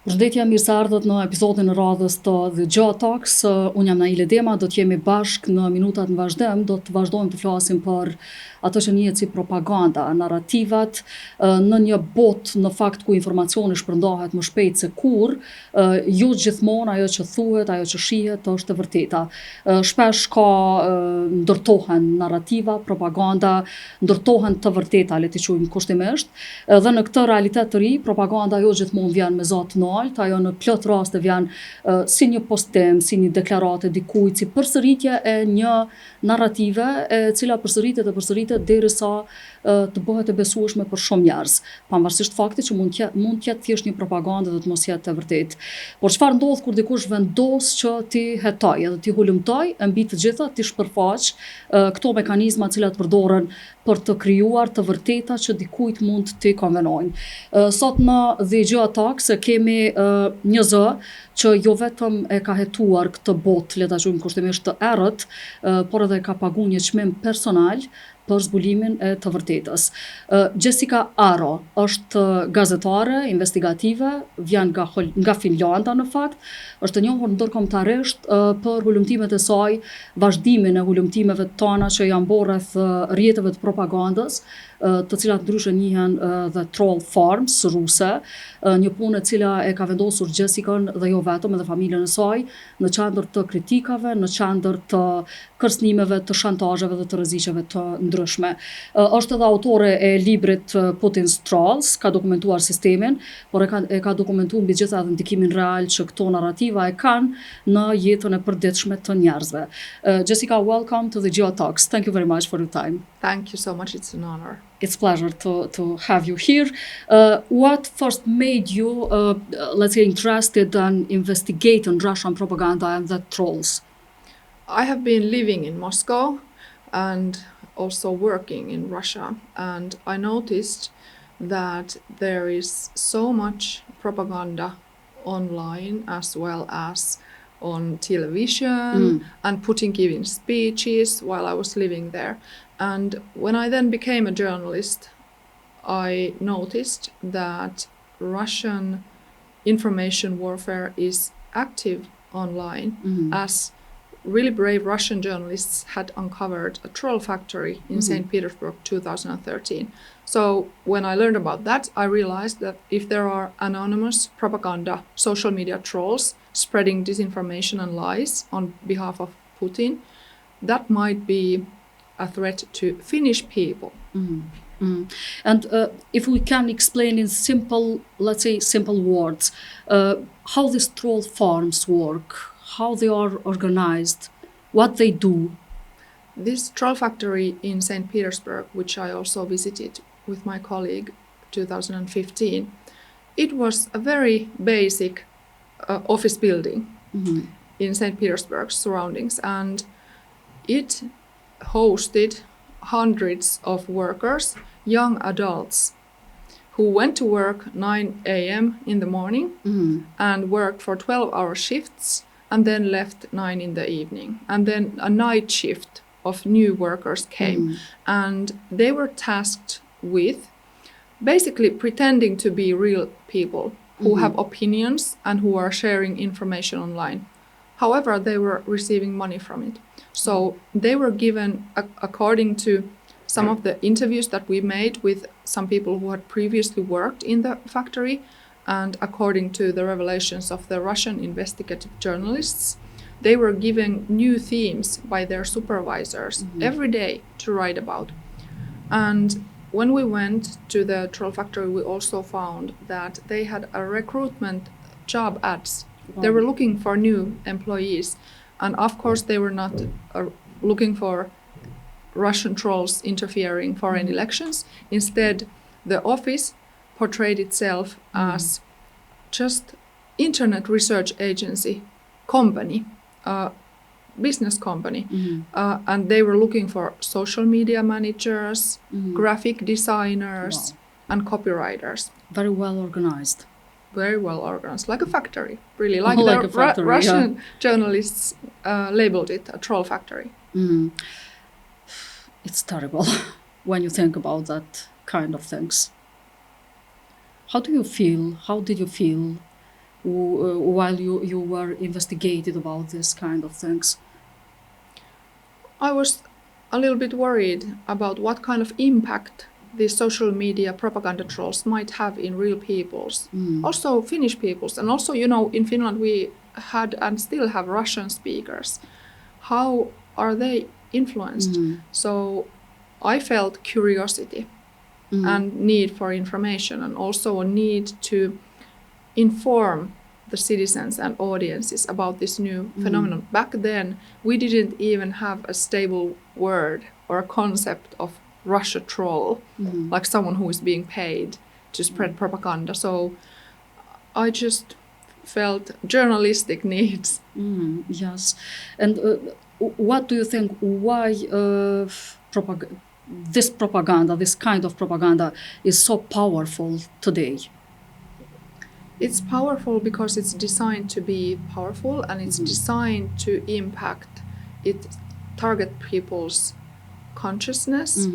Përshëndetje, mirë se ardhët në episodin e radhës të The Geotalks. Unë jam Naile Dema, do të jemi bashkë në minutat në vazhdim, do të vazhdojmë të flasim për ato që njihet si propaganda, narrativat në një botë në fakt ku informacioni shpërndahet më shpejt se kurrë, jo gjithmonë ajo që thuhet, ajo që shihet është e vërteta. Shpesh ndërtohen narrativa, propaganda, ndërtohen të vërteta, le t'i quajmë kushtimisht, dhe në këtë realitet të ri, propaganda jo gjithmonë vjen me zot nalt, ajo në plot raste vjen si një postim, si një deklarate dikujt, si përsëritje e një narrative e cila përsëritet derisa të bëhet e besueshme për shumë njerëz, pavarësisht faktit që mund të jetë thjesht një propagandë dhe të mos jetë e vërtetë. Por çfarë ndodh kur dikush vendos që ti hetoj edhe ti hulumtoj e mbi të gjitha ti shpërfaq këto mekanizma të cilat përdoren për të krijuar të vërteta që dikujt mund t'i konvenojnë. Sot në The Geotalks kemi një zë që jo vetëm e ka hetuar këtë botë, le ta quajmë kushtimisht të errët, por edhe ka paguar një çmim personal për zbulimin e të vërtetës. Jessikka Aro është gazetare investigative, vjen nga Finlanda në fakt, është e njohur ndërkombëtarisht për hulumtimet e saj, vazhdimin e hulumtimeve tona që janë bërë rreth rrjeteve të propagandës, të cilat ndryshe njihen dhe troll farms ruse, një punë e cila e ka vendosur Jessikën dhe jo vetëm edhe familjen e saj në qendër të kritikave, në qendër të kërcënimeve, të shantazheve dhe të rreziqeve të ndryshme. Është edhe autore e librit Putin's Trolls, ka dokumentuar sistemin, por e ka dokumentuar mbi gjitha edhe ndikimin real që këto narrativa e kanë në jetën e përditshme të njerëzve. Jessikka, welcome to the Geotalks. Thank you very much for your time. Thank you so much, it's an honor. It's a pleasure to have you here. What first made you, let's say, interested in investigating Russian propaganda and the trolls? I have been living in Moscow and also working in Russia, and I noticed that there is so much propaganda online as well as on television, and Putin giving speeches while I was living there. And when I then became a journalist, I noticed that Russian information warfare is active online, as really brave Russian journalists had uncovered a troll factory in St. Petersburg 2013. So when I learned about that, I realized that if there are anonymous propaganda, social media trolls spreading disinformation and lies on behalf of Putin, that might be a threat to Finnish people. And if we can explain in simple, let's say simple words, how these troll farms work, how they are organized, what they do. This troll factory in St. Petersburg, which I also visited with my colleague 2015, it was a very basic office building in St. Petersburg surroundings, and it hosted hundreds of workers, young adults, who went to work 9 a.m. in the morning and worked for 12-hour shifts and then left 9 in the evening. And then a night shift of new workers came, and they were tasked with basically pretending to be real people who have opinions and who are sharing information online. However, they were receiving money from it. So they were given, according to some of the interviews that we made with some people who had previously worked in the factory, and according to the revelations of the Russian investigative journalists, they were given new themes by their supervisors every day to write about. And when we went to the troll factory, we also found that they had a recruitment job ads. Wow. They were looking for new employees. And of course, they were not looking for Russian trolls interfering foreign elections. Instead, the office portrayed itself as just internet research agency company, business company, and they were looking for social media managers, graphic designers, and copywriters. Very well organized. Very well organized, like a factory, really, like a factory, Russian journalists labeled it a troll factory. It's terrible when you think about that kind of things. How do you feel? How did you feel while you were investigated about this kind of things? I was a little bit worried about what kind of impact these social media propaganda trolls might have in real peoples, also Finnish peoples, and also, in Finland we had and still have Russian speakers. How are they influenced? So I felt curiosity and need for information, and also a need to inform the citizens and audiences about this new phenomenon. Back then, we didn't even have a stable word or a concept of Russia troll, like someone who is being paid to spread propaganda. So I just felt journalistic needs. Yes. And what do you think, why this kind of propaganda is so powerful today? It's powerful because it's designed to be powerful, and it's designed to impact, it target people's consciousness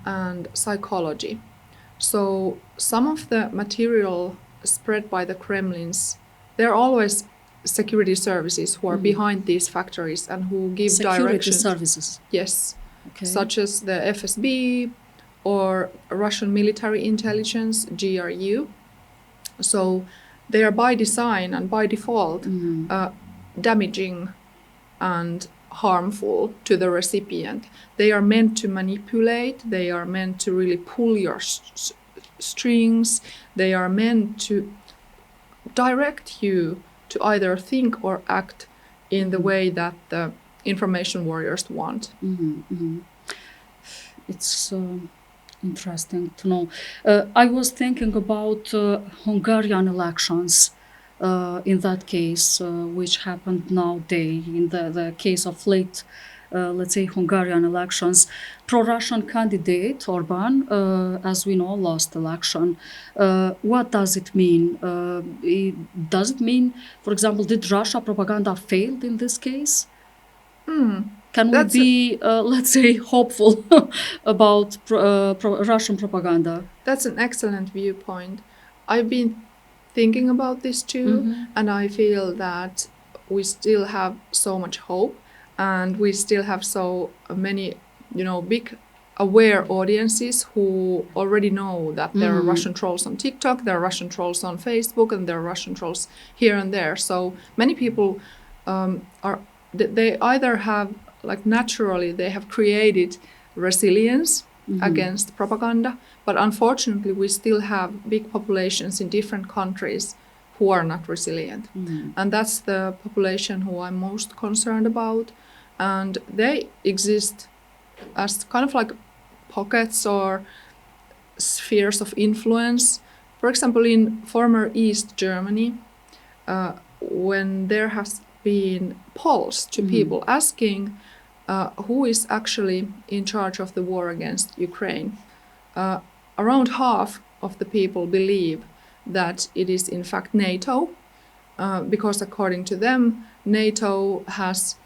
and psychology. So some of the material spread by the Kremlins, there are always security services who are behind these factories and who give Security directions. services. Yes, Okay. such as the FSB or Russian military intelligence, GRU. So they are by design and by default damaging and harmful to the recipient. They are meant to manipulate, they are meant to really pull your strings, they are meant to direct you to either think or act in the way that the information warriors want. It's interesting to know. I was thinking about Hungarian elections in that case, which happened nowadays, in the case of late, let's say, Hungarian elections. Pro-Russian candidate Orban, as we know, lost election. What does it mean? Does it mean, for example, did Russia propaganda failed in this case? Can we be, let's say, hopeful about Russian propaganda? That's an excellent viewpoint. I've been thinking about this too, and I feel that we still have so much hope, and we still have so many, big aware audiences who already know that there are Russian trolls on TikTok, there are Russian trolls on Facebook, and there are Russian trolls here and there. So many people they either have, like, naturally they have created resilience against propaganda, but unfortunately we still have big populations in different countries who are not resilient. And that's the population who I'm most concerned about. And they exist as kind of like pockets or spheres of influence. For example, in former East Germany, when there has been polls to people asking who is actually in charge of the war against Ukraine, around half of the people believe that it is in fact NATO, because according to them, NATO has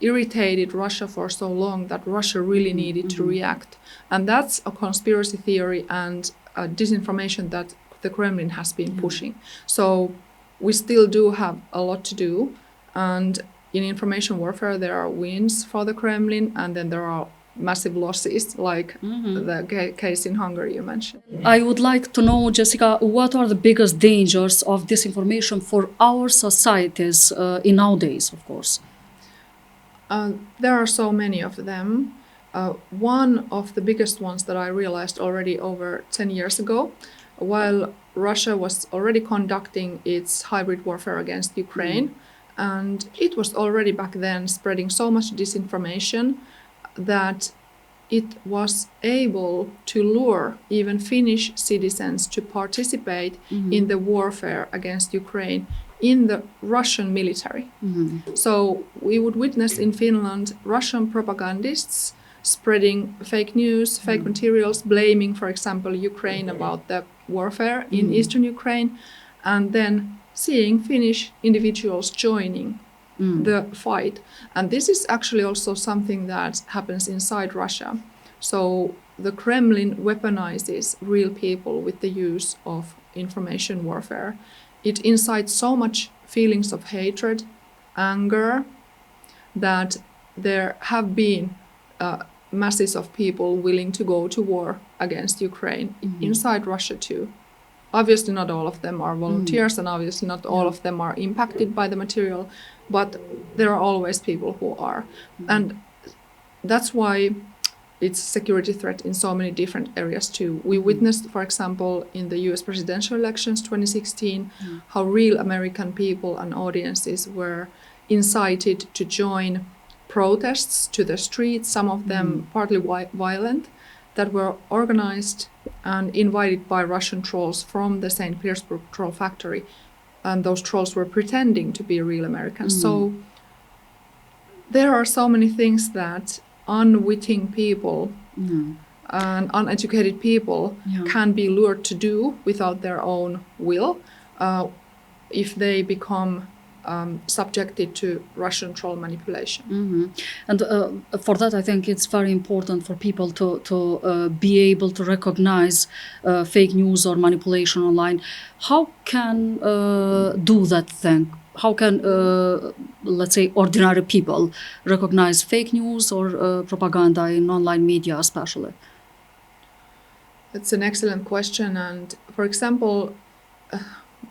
irritated Russia for so long that Russia really needed to react. And that's a conspiracy theory and a disinformation that the Kremlin has been pushing. So we still do have a lot to do. And in information warfare, there are wins for the Kremlin, and then there are massive losses, like the case in Hungary you mentioned. I would like to know, Jessikka, what are the biggest dangers of disinformation for our societies in nowadays, of course? There are so many of them. One of the biggest ones that I realized already over 10 years ago, while Russia was already conducting its hybrid warfare against Ukraine, and it was already back then spreading so much disinformation that it was able to lure even Finnish citizens to participate in the warfare against Ukraine in the Russian military. So we would witness in Finland Russian propagandists spreading fake news, fake materials, blaming, for example, Ukraine about the warfare in eastern Ukraine, and then seeing Finnish individuals joining the fight. And this is actually also something that happens inside Russia. So the Kremlin weaponizes real people with the use of information warfare. it incites so much feelings of hatred, anger, that there have been masses of people willing to go to war against Ukraine inside Russia too. Obviously not all of them are volunteers, and obviously not all of them are impacted by the material, but there are always people who are. And that's why it's a security threat in so many different areas too. We witnessed, for example, in the US presidential elections 2016, how real American people and audiences were incited to join protests to the streets, some of them partly violent, that were organized and invited by Russian trolls from the St. Petersburg troll factory. And those trolls were pretending to be real Americans. So there are so many things that unwitting people and uneducated people can be lured to do without their own will if they become subjected to Russian troll manipulation. And for that, I think it's very important for people to be able to recognize fake news or manipulation online. How can do that thing? How can, let's say, ordinary people recognize fake news or propaganda in online media especially? That's an excellent question. And for example,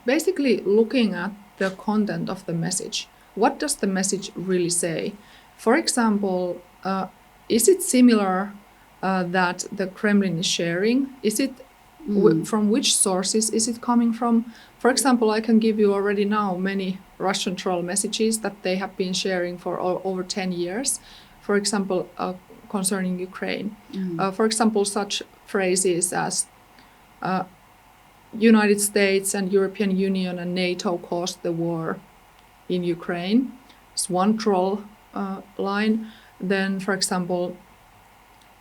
basically looking at the content of the message. What does the message really say? For example, is it similar that the Kremlin is sharing? Is it from which sources is it coming from? For example, I can give you already now many Russian troll messages that they have been sharing for over 10 years. For example, concerning Ukraine. For example, such phrases as United States and European Union and NATO caused the war in Ukraine. It's one troll line. Then, for example,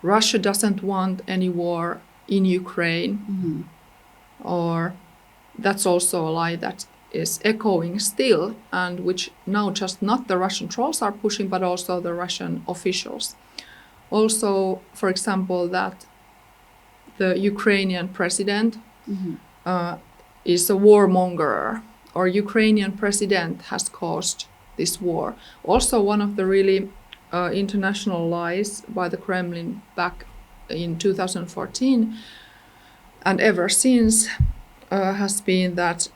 Russia doesn't want any war in Ukraine. Or that's also a lie that is echoing still, and which now just not the Russian trolls are pushing, but also the Russian officials. Also, for example, that the Ukrainian president is a warmonger, or Ukrainian president has caused this war. Also, one of the really international lies by the Kremlin back in 2014 and ever since has been that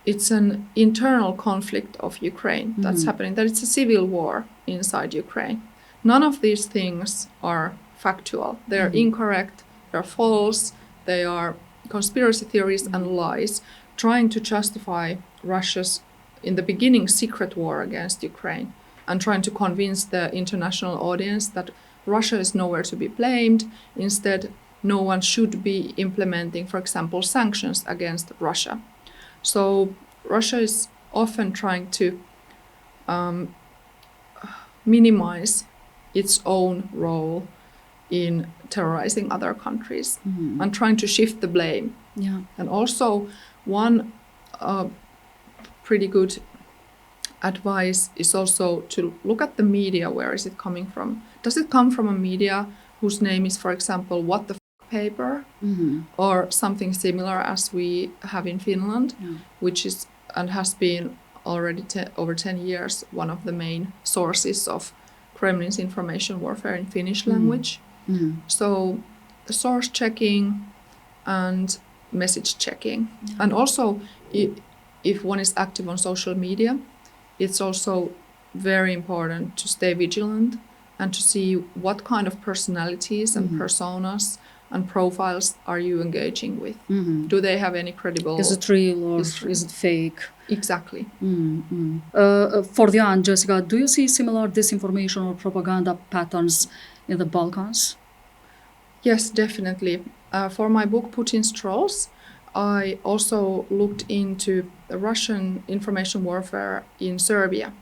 it's an internal conflict of Ukraine that's happening, that it's a civil war inside Ukraine. None of these things are factual. They're incorrect, they're false, they are conspiracy theories and lies, trying to justify Russia's, in the beginning, secret war against Ukraine, and trying to convince the international audience that Russia is nowhere to be blamed. Instead, no one should be implementing, for example, sanctions against Russia. So Russia is often trying to minimize its own role in terrorizing other countries and trying to shift the blame. And also one pretty good advice is also to look at the media. Where is it coming from? Does it come from a media whose name is, for example, What the paper or something similar as we have in Finland, which is and has been already over 10 years one of the main sources of Kremlin's information warfare in Finnish language. So source checking and message checking. And also if one is active on social media, it's also very important to stay vigilant and to see what kind of personalities and personas and profiles are you engaging with? Do they have any credible... Is it real or is it fake? Exactly. For the end, Jessica, do you see similar disinformation or propaganda patterns in the Balkans? Yes, definitely. For my book, Putin's Trolls, I also looked into the Russian information warfare in Serbia.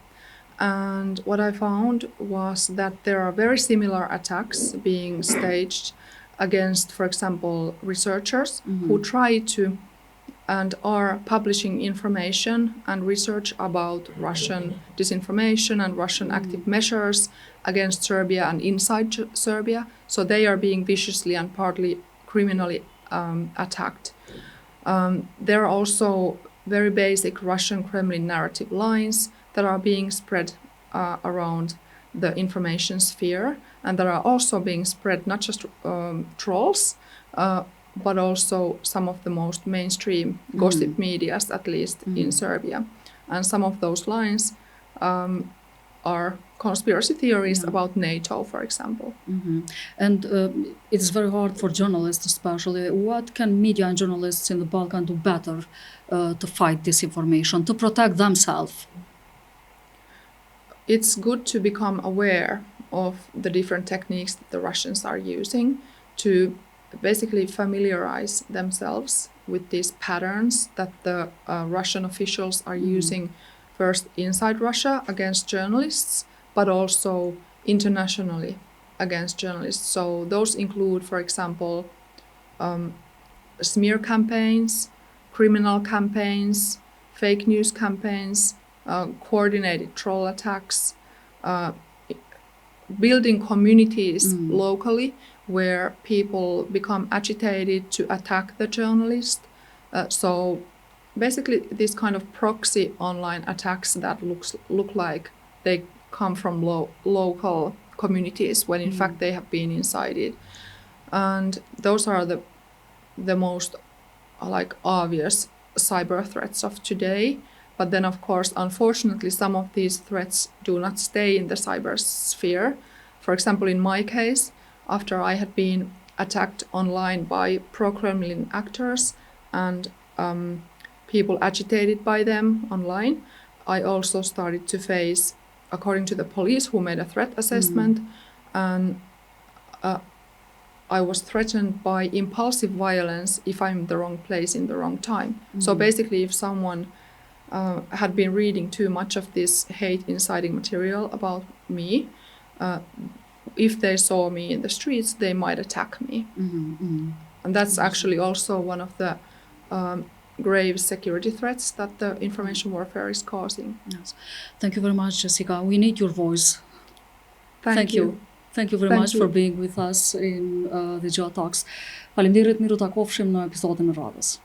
And what I found was that there are very similar attacks being staged against, for example, researchers who try to and are publishing information and research about Russian disinformation and Russian active measures against Serbia and inside Serbia. So they are being viciously and partly criminally attacked. There are also very basic Russian Kremlin narrative lines that are being spread around the information sphere, and that are also being spread not just trolls, but also some of the most mainstream gossip medias, at least in Serbia. And some of those lines are conspiracy theories about NATO, for example. And it's very hard for journalists especially. What can media and journalists in the Balkan do better to fight disinformation, to protect themselves? It's good to become aware of the different techniques that the Russians are using to basically familiarize themselves with these patterns that the Russian officials are using first inside Russia against journalists, but also internationally against journalists. So those include, for example, smear campaigns, criminal campaigns, fake news campaigns, coordinated troll attacks, building communities locally where people become agitated to attack the journalist. So basically these kind of proxy online attacks that look like they come from local communities when in fact they have been incited. And those are the most obvious cyber threats of today. But then, of course, unfortunately, some of these threats do not stay in the cyber sphere. For example, in my case, after I had been attacked online by pro-Kremlin actors and people agitated by them online, I also started to face, according to the police who made a threat assessment, and I was threatened by impulsive violence if I'm in the wrong place in the wrong time. So basically, if someone had been reading too much of this hate-inciting material about me, if they saw me in the streets, they might attack me. And that's actually also one of the grave security threats that the information warfare is causing. Yes. Thank you very much, Jessikka. We need your voice. Thank you. Thank you very much for being with us in the Geotalks. Faleminderit, miru takofshim në episodin e radhës.